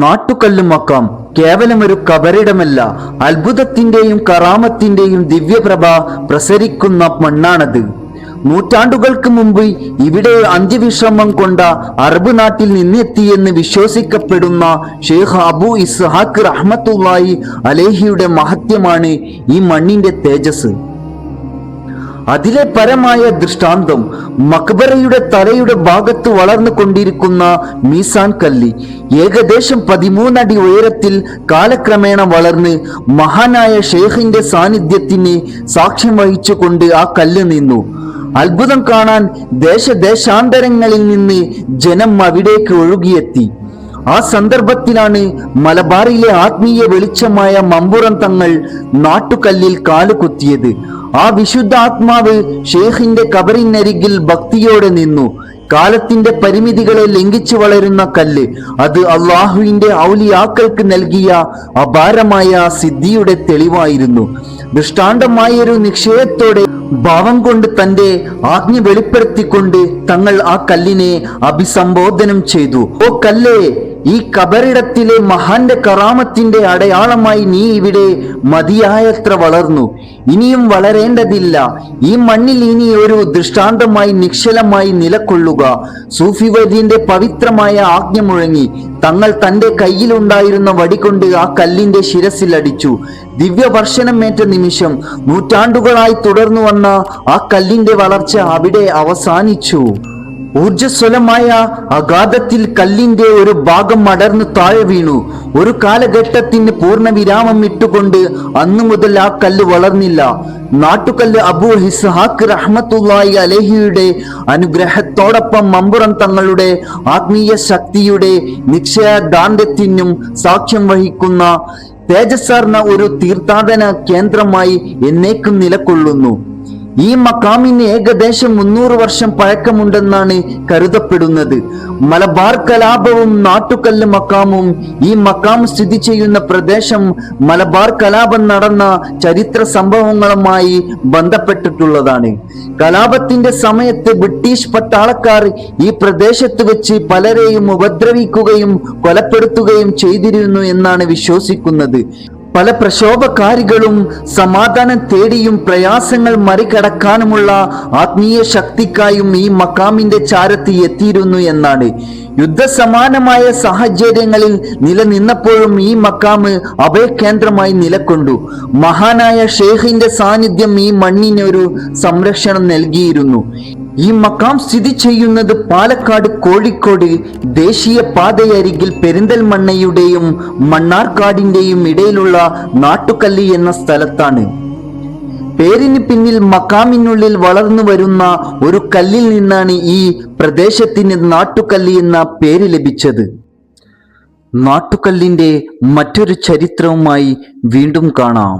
നാട്ടുകല്ല് മക്കാം കേവലം ഒരു കബറിടമല്ല, അത്ഭുതത്തിന്റെയും കറാമത്തിന്റെയും ദിവ്യപ്രഭ പ്രസരിക്കുന്ന മണ്ണാണത്. നൂറ്റാണ്ടുകൾക്ക് മുമ്പ് ഇവിടെ അന്ത്യവിശ്രമം കൊണ്ട അറബ് നാട്ടിൽ നിന്നെത്തിയെന്ന് വിശ്വസിക്കപ്പെടുന്ന ഷെയ്ഖ് അബു ഇസ്ഹാഖ് റഹ്മത്തുള്ളാഹി അലൈഹിയുടെ മഹത്വമാണ് ഈ മണ്ണിന്റെ തേജസ്. അതിലെ പരമായ ദൃഷ്ടാന്തം മക്ബറയുടെ തലയുടെ ഭാഗത്ത് വളർന്നു കൊണ്ടിരിക്കുന്ന മീസാൻ കല്ല്. ഏകദേശം 13 അടി ഉയരത്തിൽ കാലക്രമേണ വളർന്ന് മഹാനായ ഷെയ്ഖിന്റെ സാന്നിധ്യത്തിന് സാക്ഷ്യം വഹിച്ചുകൊണ്ട് ആ കല്ല് നിന്നു. അത്ഭുതം കാണാൻ ദേശാന്തരങ്ങളിൽ നിന്ന് ജനം അവിടേക്ക് ഒഴുകിയെത്തി. ആ സന്ദർഭത്തിലാണ് മലബാറിലെ ആത്മീയ വെളിച്ചമായ മമ്പുറം തങ്ങൾ നാട്ടുകല്ലിൽ കാലുകുത്തിയത്. ആ വിശുദ്ധ ആത്മാവ് ഷെയ്ഖിന്റെ കബറിനരികിൽ ഭക്തിയോടെ നിന്നു. കാലത്തിന്റെ പരിമിതികളെ ലംഘിച്ചു വളരുന്ന കല്ല്, അത് അള്ളാഹുവിന്റെ ഔലിയാക്കൾക്ക് നൽകിയ അപാരമായ സിദ്ധിയുടെ തെളിവായിരുന്നു. ദൃഷ്ടാന്തമായൊരു നിശ്ചയത്തോടെ ഭാവം കൊണ്ട് തന്റെ ആജ്ഞ വെളിപ്പെടുത്തിക്കൊണ്ട് തങ്ങൾ ആ കല്ലിനെ അഭിസംബോധനം ചെയ്തു. ഓ കല്ലേ, ഈ കബറിടത്തിലെ മഹാന്റെ കറാമത്തിന്റെ അടയാളമായി നീ ഇവിടെ മതിയായത്ര വളർന്നു. ഇനിയും വളരേണ്ടതില്ല. ഈ മണ്ണിൽ ഇനി ഒരു ദൃഷ്ടാന്തമായി നിശ്ചലമായി നിലകൊള്ളുക. സൂഫി വര്യന്റെ പവിത്രമായ ആജ്ഞ മുഴങ്ങി. തങ്ങൾ തന്റെ കയ്യിലുണ്ടായിരുന്ന വടികൊണ്ട് ആ കല്ലിന്റെ ശിരസിൽ അടിച്ചു. ദിവ്യവർഷണമേറ്റ നിമിഷം നൂറ്റാണ്ടുകളായി തുടർന്നു വന്ന ആ കല്ലിന്റെ വളർച്ച അവിടെ അവസാനിച്ചു. ഊർജ്ജസ്വലമായ അഗാധത്തിൽ കല്ലിന്റെ ഒരു ഭാഗം അടർന്നു താഴെ വീണു. ഒരു കാലഘട്ടത്തിന് പൂർണ്ണ വിരാമം ഇട്ടുകൊണ്ട് അന്നു മുതൽ ആ കല്ല് വളർന്നില്ല. നാട്ടുകല്ല് അബു ഇസ്ഹാഖ് റഹ്മത്തുള്ളാഹി അലൈഹിയുടെ അനുഗ്രഹത്തോടൊപ്പം മമ്പുറം തങ്ങളുടെ ആത്മീയ ശക്തിയുടെ നിശ്ചയദാർഢ്യത്തിനും സാക്ഷ്യം വഹിക്കുന്ന തേജസ്സാർന്ന ഒരു തീർത്ഥാടന കേന്ദ്രമായി എന്നേക്കും നിലകൊള്ളുന്നു. ഈ മക്കാമിന് ഏകദേശം 300 വർഷം പഴക്കമുണ്ടെന്നാണ് കരുതപ്പെടുന്നത്. മലബാർ കലാപവും നാട്ടുകല്ല് മക്കാമും ഈ മക്കാം സ്ഥിതി ചെയ്യുന്ന പ്രദേശം മലബാർ കലാപം നടന്ന ചരിത്ര സംഭവങ്ങളുമായി ബന്ധപ്പെട്ടിട്ടുള്ളതാണ്. കലാപത്തിന്റെ സമയത്ത് ബ്രിട്ടീഷ് പട്ടാളക്കാർ ഈ പ്രദേശത്ത് വെച്ച് പലരെയും ഉപദ്രവിക്കുകയും കൊലപ്പെടുത്തുകയും ചെയ്തിരുന്നു എന്നാണ് വിശ്വസിക്കുന്നത്. പല പ്രക്ഷോഭകാരികളും സമാധാനം തേടിയും പ്രയാസങ്ങൾ മറികടക്കാനുമുള്ള ആത്മീയ ശക്തിക്കായും ഈ മക്കാമിന്റെ ചാരത്ത് എത്തിയിരുന്നു എന്നാണ്. യുദ്ധസമാനമായ സാഹചര്യങ്ങളിൽ നിലനിന്നപ്പോഴും ഈ മക്കാമ് അഭയകേന്ദ്രമായി നിലകൊണ്ടു. മഹാനായ ഷെയ്ഖിന്റെ സാന്നിധ്യം ഈ മണ്ണിന് ഒരു സംരക്ഷണം നൽകിയിരുന്നു. ഈ മക്കാം സ്ഥിതി ചെയ്യുന്നത് പാലക്കാട് കോഴിക്കോട് ദേശീയ പാതയരികിൽ പെരിന്തൽമണ്ണയുടെയും മണ്ണാർക്കാടിന്റെയും ഇടയിലുള്ള നാട്ടുകല്ല് എന്ന സ്ഥലത്താണ്. പേരിന് പിന്നിൽ മക്കാമിനുള്ളിൽ വളർന്നു വരുന്ന ഒരു കല്ലിൽ നിന്നാണ് ഈ പ്രദേശത്തിന് നാട്ടുകല്ല് എന്ന പേര് ലഭിച്ചത്. നാട്ടുകല്ലിന്റെ മറ്റൊരു ചരിത്രവുമായി വീണ്ടും കാണാം.